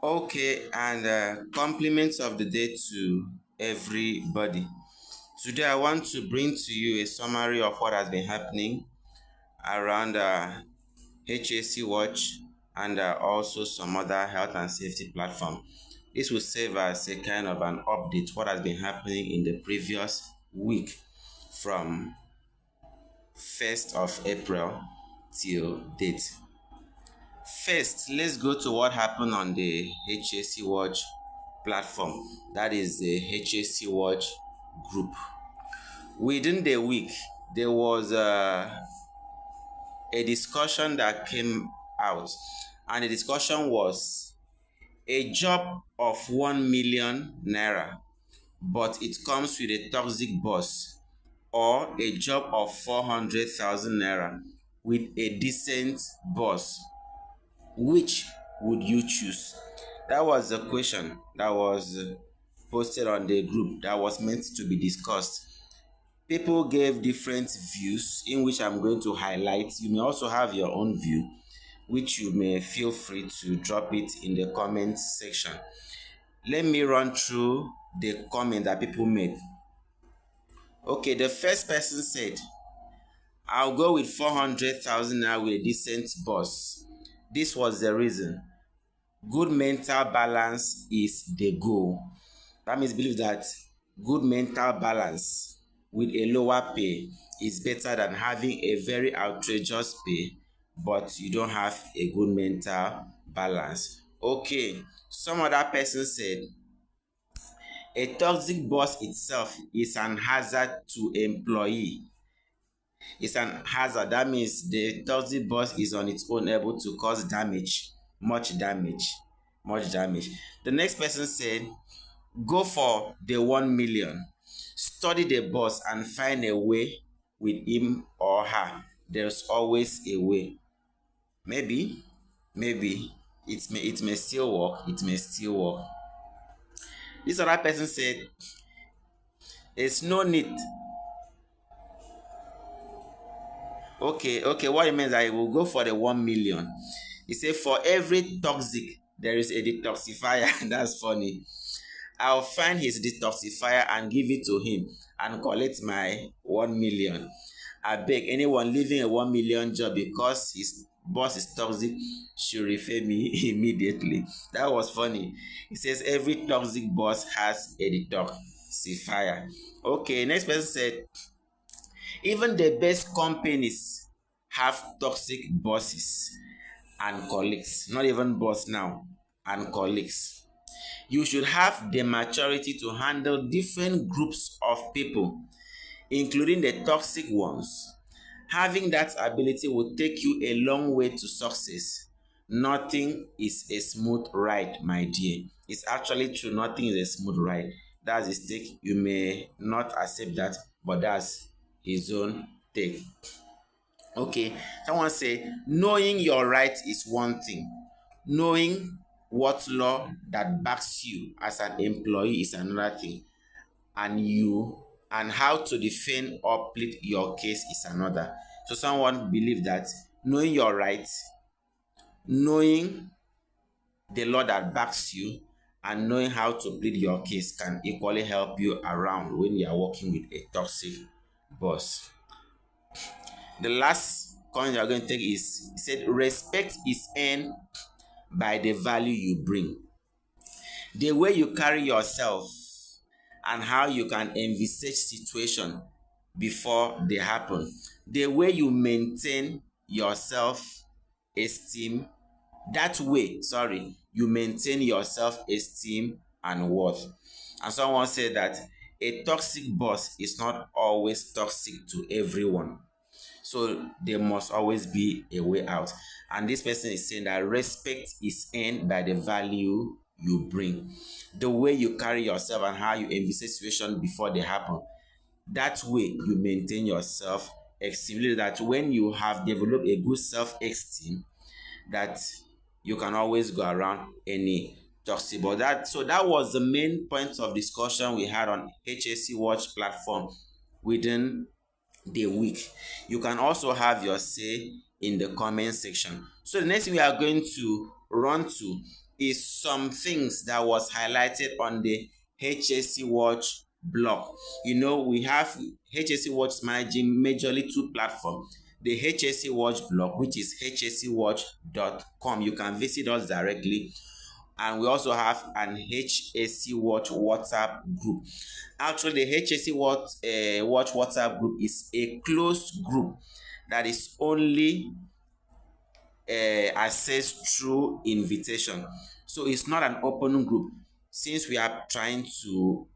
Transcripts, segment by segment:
Okay, and compliments of the day to everybody. Today, I want to bring to you a summary of what has been happening around HAC Watch and also some other health and safety platform. This will serve as a kind of an update what has been happening in the previous week from 1st of April till date. First, let's go to what happened on the HAC Watch platform. That is the HAC Watch group. Within the week, there was a discussion that came out, and the discussion was a job of 1 million naira, but it comes with a toxic boss, or a job of 400,000 naira with a decent boss. Which would you choose? That was the question that was posted on the group that was meant to be discussed. People gave different views in which I'm going to highlight. You may also have your own view, which you may feel free to drop it in the comment section. Let me run through the comment that people made. Okay, the first person said, I'll go with 400,000 naira with a decent boss. This was the reason. Good mental balance is the goal. That means believe that good mental balance with a lower pay is better than having a very outrageous pay but you don't have a good mental balance. Okay, some other person said a toxic boss itself is an hazard to employee. It's an hazard. That means the toxic boss is on its own able to cause damage, much damage, much damage. The next person said, go for the 1 million. Study the boss and find a way with him or her. There's always a way. Maybe, maybe it may still work. It may still work. This other person said, there's no need. Okay, what it means I will go for the 1 million. He said for every toxic there is a detoxifier. That's funny. I'll find his detoxifier and give it to him and collect my 1 million. I beg anyone leaving a 1 million job because his boss is toxic should refer me immediately. That was funny. He says every toxic boss has a detoxifier. Okay, next person said even the best companies have toxic bosses and colleagues. Not even boss now, and colleagues. You should have the maturity to handle different groups of people, including the toxic ones. Having that ability will take you a long way to success. Nothing is a smooth ride, my dear. It's actually true, nothing is a smooth ride. That's his take. You may not accept that, but that's his own take. Okay, someone say, knowing your right is one thing. Knowing what law that backs you as an employee is another thing. And how to defend or plead your case is another. So someone believe that knowing your rights, knowing the law that backs you, and knowing how to plead your case can equally help you around when you are working with a toxic boss. The last comment you are going to take is, he said, respect is earned by the value you bring. The way you carry yourself and how you can envisage situation before they happen. The way you maintain your self-esteem, that way, you maintain your self-esteem and worth. And someone said that a toxic boss is not always toxic to everyone. So there must always be a way out. And this person is saying that respect is earned by the value you bring. The way you carry yourself and how you envisage situation before they happen. That way you maintain your self-esteem. That when you have developed a good self-esteem, that you can always go around any toxic. But that was the main point of discussion we had on HAC Watch platform within the week. You can also have your say in the comment section. So the next thing we are going to run to is some things that was highlighted on the HSC Watch blog. We have HSC Watch managing majorly two platforms. The HSC Watch blog, which is hscwatch.com. You can visit us directly. And we also have an HSC Watch WhatsApp group. Actually, the HSC Watch WhatsApp group is a closed group that is only accessed through invitation. So it's not an open group, since we are trying to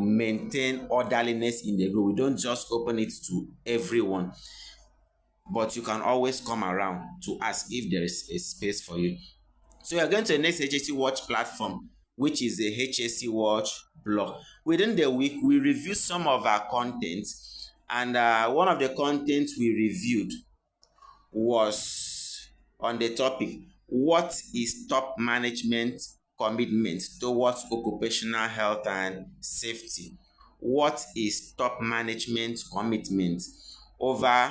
maintain orderliness in the group. We don't just open it to everyone, but you can always come around to ask if there is a space for you. So we are going to the next HSC Watch platform, which is the HSC Watch blog. Within the week, we review some of our content, and one of the contents we reviewed was on the topic, what is top management commitment towards occupational health and safety? What is top management commitment over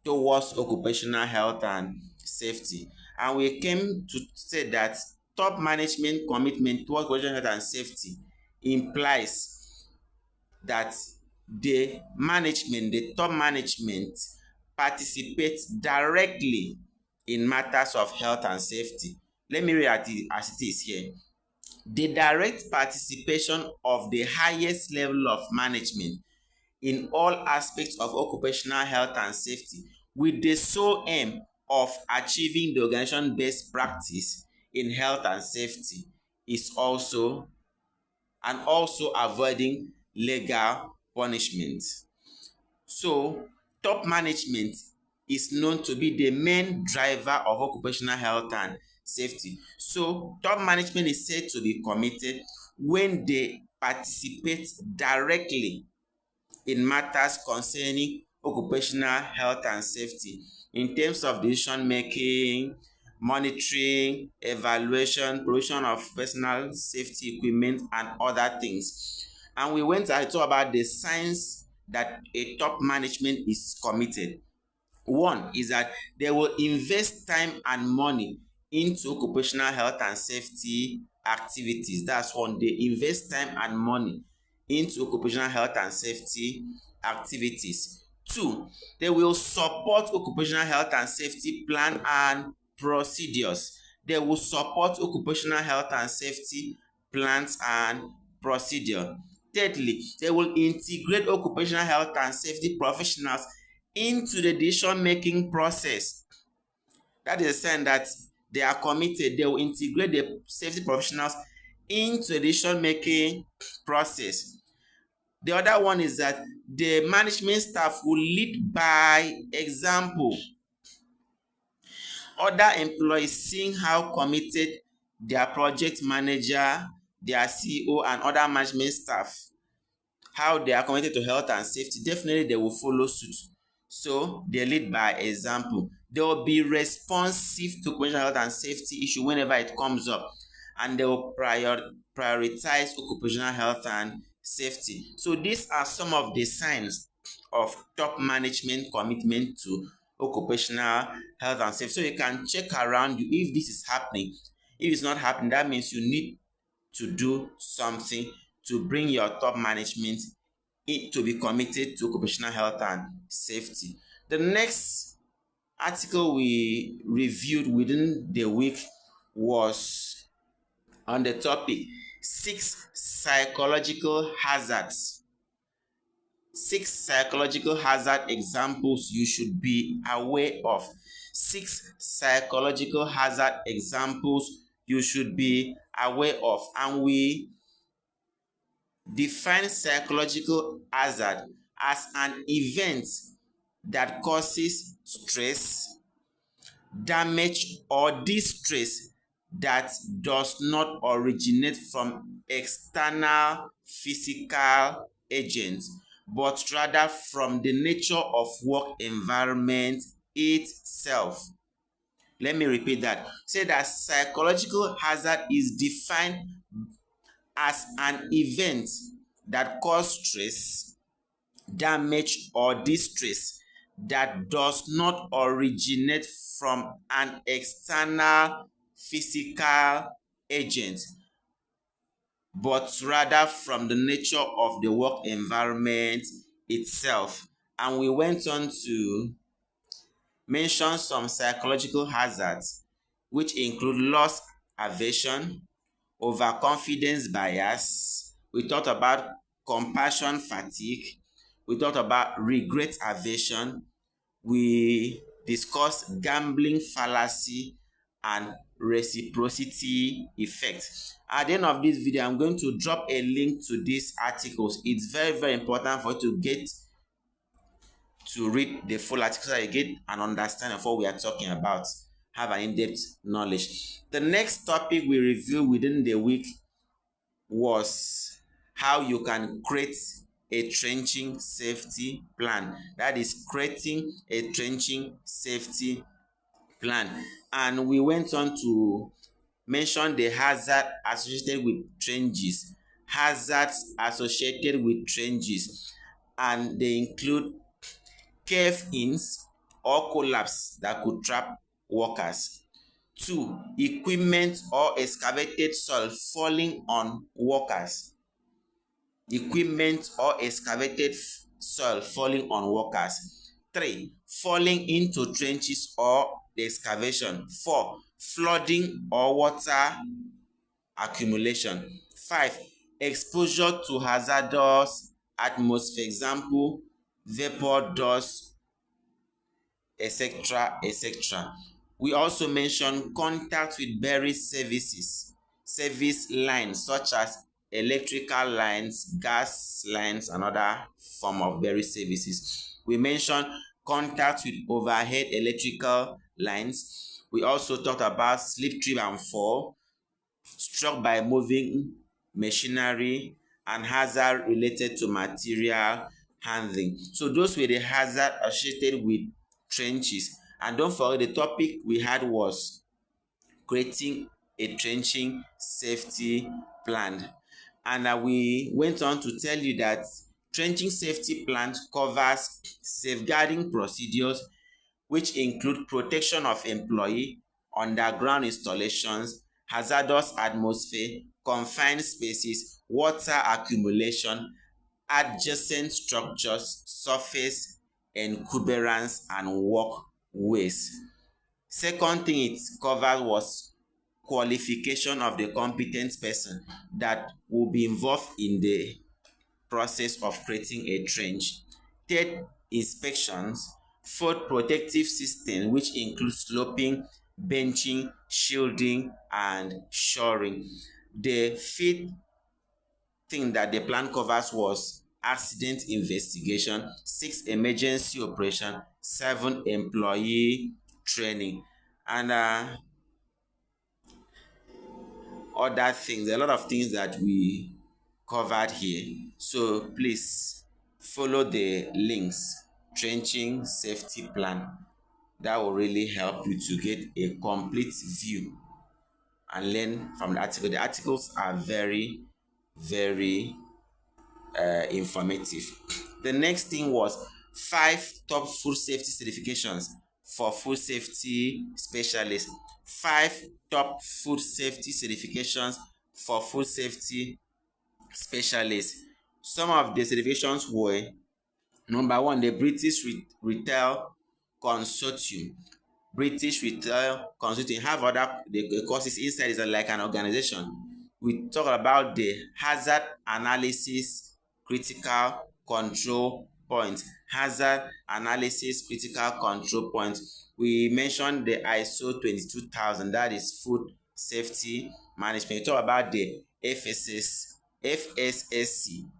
towards occupational health and safety? And we came to say that top management commitment towards occupational health and safety implies that the top management participates directly in matters of health and safety. Let me read it as it is here. The direct participation of the highest level of management in all aspects of occupational health and safety, with the sole aim of achieving the organization best practice in health and safety, is also avoiding legal punishment. So, top management is known to be the main driver of occupational health and safety. So, top management is said to be committed when they participate directly in matters concerning occupational health and safety in terms of decision making, monitoring, evaluation, provision of personal safety equipment, and other things. And we went to talk about the signs that a top management is committed. One is that they will invest time and money into occupational health and safety activities. That's one. They invest time and money into occupational health and safety activities. Two, they will support occupational health and safety plan and procedures. They will support occupational health and safety plans and procedure. Thirdly, they will integrate occupational health and safety professionals into the decision-making process. That is a sign that they are committed. They will integrate the safety professionals into the decision-making process. The other one is that the management staff will lead by example. Other employees, seeing how committed their project manager, their CEO, and other management staff, how they are committed to health and safety, definitely they will follow suit. So they lead by example. They will be responsive to occupational health and safety issue whenever it comes up, and they will prioritize occupational health and safety. So these are some of the signs of top management commitment to occupational health and safety. So you can check around you if this is happening. If it's not happening, that means you need to do something to bring your top management to be committed to occupational health and safety. The next article we reviewed within the week was on the topic 6 psychological hazards. 6 psychological hazard examples you should be aware of. 6 psychological hazard examples you should be aware of. And we define psychological hazard as an event that causes stress, damage, or distress that does not originate from external physical agents, but rather from the nature of work environment itself. Let me repeat that. Say that psychological hazard is defined as an event that causes stress, damage, or distress that does not originate from an external physical agent, but rather from the nature of the work environment itself. And we went on to mention some psychological hazards, which include loss aversion, overconfidence bias. We talked about compassion fatigue. We talked about regret aversion. We discussed gambling fallacy and reciprocity effect. At the end of this video, I'm going to drop a link to these articles. It's very, very important for you to get to read the full article so that you get an understanding of what we are talking about, have an in-depth knowledge. The next topic we reviewed within the week was how you can create a trenching safety plan. That is creating a trenching safety plan. And we went on to mention the hazard associated with trenches. Hazards associated with trenches, and they include cave-ins or collapse that could trap workers. 2. Equipment or excavated soil falling on workers. Equipment or excavated soil falling on workers. 3. Falling into trenches or the excavation. 4. Flooding or water accumulation. 5. Exposure to hazardous atmosphere, example, vapor, dust, etc., etc. We also mention contact with buried service lines such as electrical lines, gas lines, and other form of buried services. We mention contact with overhead electrical lines. We also talked about slip, trip, and fall, struck by moving machinery, and hazard related to material handling. So those were the hazards associated with trenches. And don't forget, the topic we had was creating a trenching safety plan. And we went on to tell you that trenching safety plan covers safeguarding procedures, which include protection of employee, underground installations, hazardous atmosphere, confined spaces, water accumulation, adjacent structures, surface encumbrance, and walkways. Second thing it covered was qualification of the competent person that will be involved in the process of creating a trench. Third, inspections. Fourth, protective system, which includes sloping, benching, shielding, and shoring. The fifth thing that the plan covers was accident investigation. 6, emergency operation. 7, employee training. And other things, a lot of things that we covered here. So please follow the links. Trenching safety plan, that will really help you to get a complete view and learn from the article. The articles are very, very informative. The next thing was 5 top food safety certifications for food safety specialists. 5 top food safety certifications for food safety specialists. Some of the certifications were: number 1, the British Retail Consortium. British Retail Consortium have other the courses inside. Is like an organization. We talk about the hazard analysis critical control point. Hazard analysis critical control point. We mentioned the ISO 22000, that is food safety management. We talk about the FSSC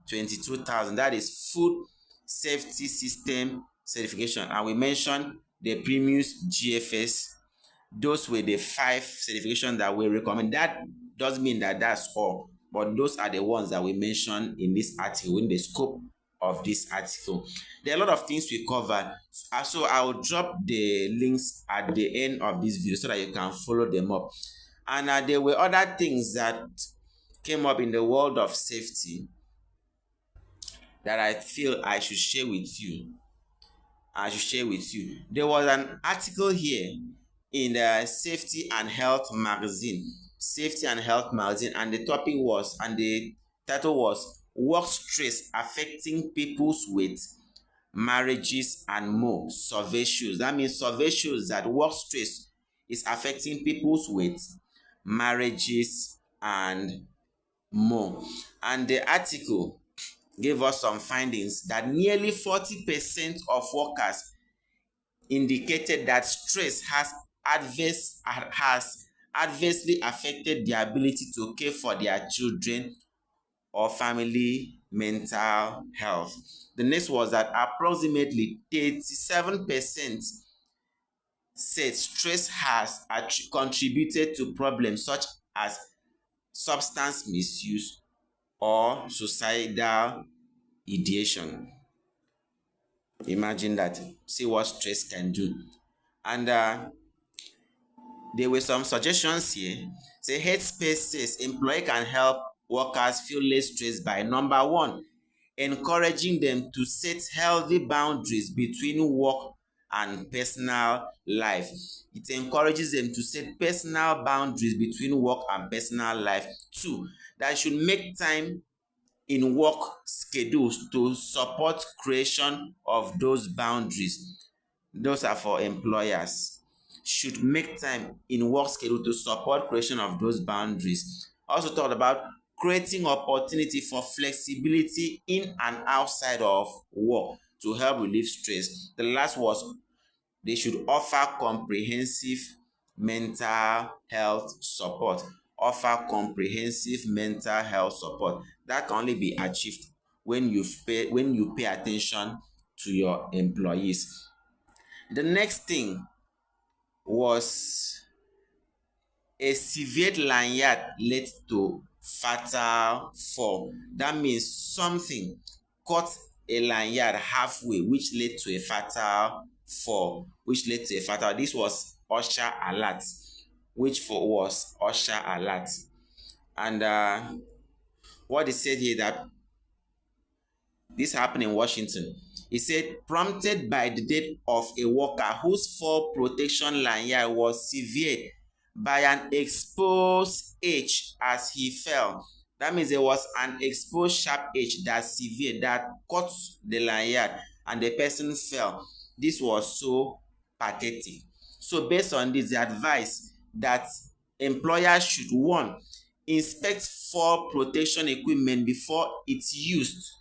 22000, that is food safety system certification. And we mentioned the Primus GFS. Those were the 5 certifications that we recommend. That doesn't mean that that's all, but those are the ones that we mentioned in this article, in the scope of this article. There are a lot of things we covered, so I will drop the links at the end of this video so that you can follow them up. And there were other things that came up in the world of safety that I feel I should share with you. There was an article here in the Safety and Health magazine. Safety and Health magazine, and the topic was, and the title was Work Stress Affecting People's Weight, Marriages and More. Survey shows. That means survey shows that work stress is affecting people's weight, marriages, and more. And the article gave us some findings that nearly 40% of workers indicated that stress has adversely affected their ability to care for their children or family mental health. The next was that approximately 37% said stress has contributed to problems such as substance misuse or suicidal ideation. Imagine that. See what stress can do. And there were some suggestions here. Say Headspace says employer can help workers feel less stressed by number one, encouraging them to set healthy boundaries between work and personal life. It encourages them to set personal boundaries between work and personal life. Two, that should make time in work schedules to support creation of those boundaries. Those are for employers. Should make time in work schedule to support creation of those boundaries. Also talked about creating opportunity for flexibility in and outside of work to help relieve stress. The last was they should offer comprehensive mental health support. Offer comprehensive mental health support. That can only be achieved when you pay attention to your employees. The next thing was a severe lanyard led to fatal fall. That means something cut a lanyard halfway, which led to a fatal fall, which led to a fatal. This was OSHA alert, was OSHA alert. And what they said here that this happened in Washington. He said, prompted by the death of a worker whose fall protection lanyard was severed by an exposed edge as he fell. That means there was an exposed sharp edge that severed, that cut the lanyard, and the person fell. This was so pathetic. So based on this, the advice that employers should, one, inspect fall protection equipment before it's used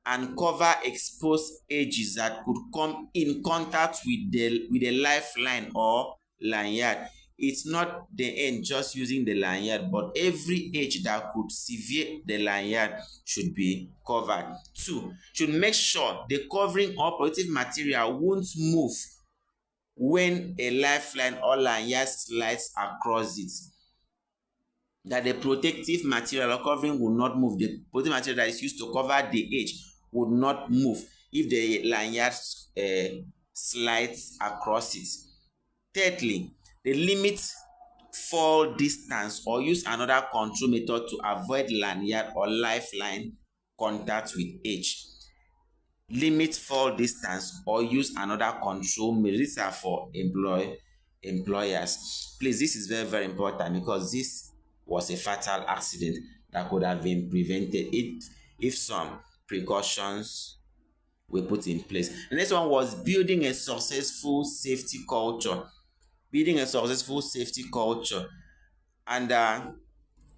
and cover exposed edges that could come in contact with the lifeline or lanyard. It's not the end just using the lanyard, but every edge that could sever the lanyard should be covered. Two, should make sure the covering or protective material won't move when a lifeline or lanyard slides across it. That the protective material or covering will not move. The protective material that is used to cover the edge would not move if the lanyard slides across it. Thirdly, the limit fall distance or use another control method to avoid lanyard or lifeline contact with edge. Limit fall distance or use another control method. These are for employers. Please, this is very, very important because this was a fatal accident that could have been prevented if some precautions were put in place. The next one was building a successful safety culture. Building a successful safety culture. And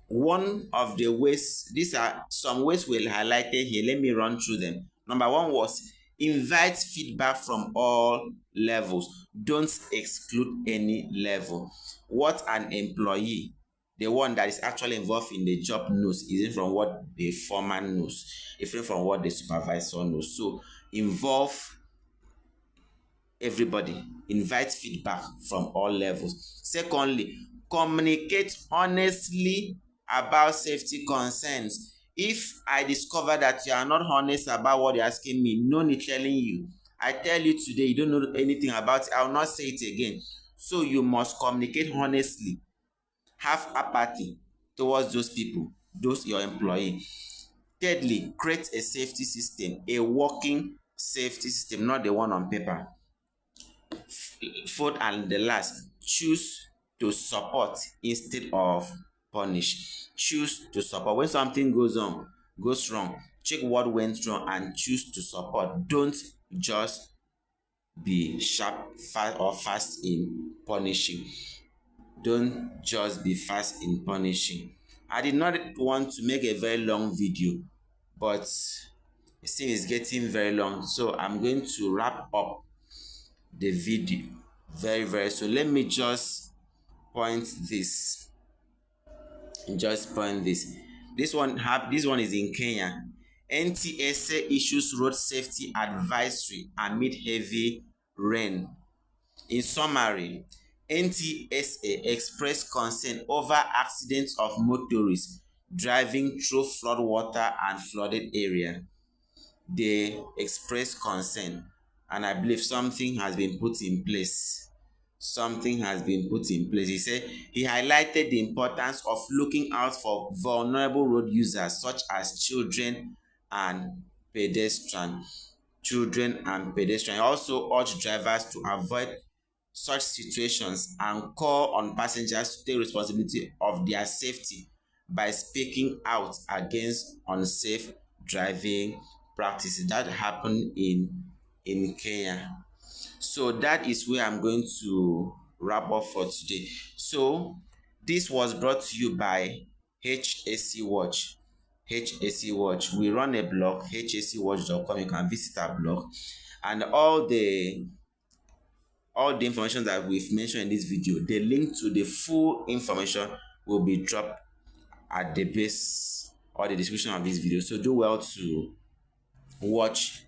one of the ways, these are some ways we'll highlighted here. Let me run through them. Number one was invite feedback from all levels. Don't exclude any level. What an employee, the one that is actually involved in the job, knows isn't from what the foreman knows, different from what the supervisor knows. So involve everybody. Invite feedback from all levels. Secondly, communicate honestly about safety concerns. If I discover that you are not honest about what you're asking me, no need telling you. I tell you today, you don't know anything about it, I will not say it again. So you must communicate honestly. Have apathy towards those people, those your employee. Thirdly, create a safety system, a working safety system, not the one on paper. Fourth and the last, choose to support instead of punish. Choose to support. When something goes wrong, check what went wrong and choose to support. Don't just be sharp fast or fast in punishing. Don't just be fast in punishing. I did not want to make a very long video, but it seems it's getting very long, so I'm going to wrap up the video very soon. Let me just point this. This one is in Kenya. NTSA issues road safety advisory amid heavy rain. In summary, NTSA expressed concern over accidents of motorists driving through floodwater and flooded area. They expressed concern, and I believe something has been put in place. Something has been put in place. He said he highlighted the importance of looking out for vulnerable road users such as children and pedestrians. He also urged drivers to avoid such situations and call on passengers to take responsibility of their safety by speaking out against unsafe driving practices. That happened in Kenya. So that is where I'm going to wrap up for today. So this was brought to you by HAC Watch. HAC Watch. We run a blog, hacwatch.com. You can visit our blog, and all the information that we've mentioned in this video, the link to the full information will be dropped at the base or the description of this video. So do well to watch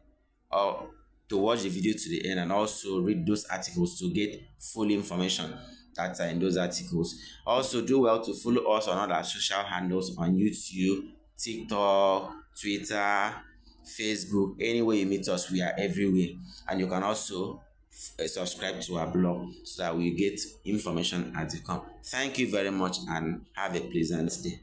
the video to the end and also read those articles to get full information that are in those articles. Also do well to follow us on all our social handles on YouTube, TikTok, Twitter, Facebook. Anywhere you meet us, we are everywhere. And you can also subscribe to our blog so that we get information as they come. Thank you very much and have a pleasant day.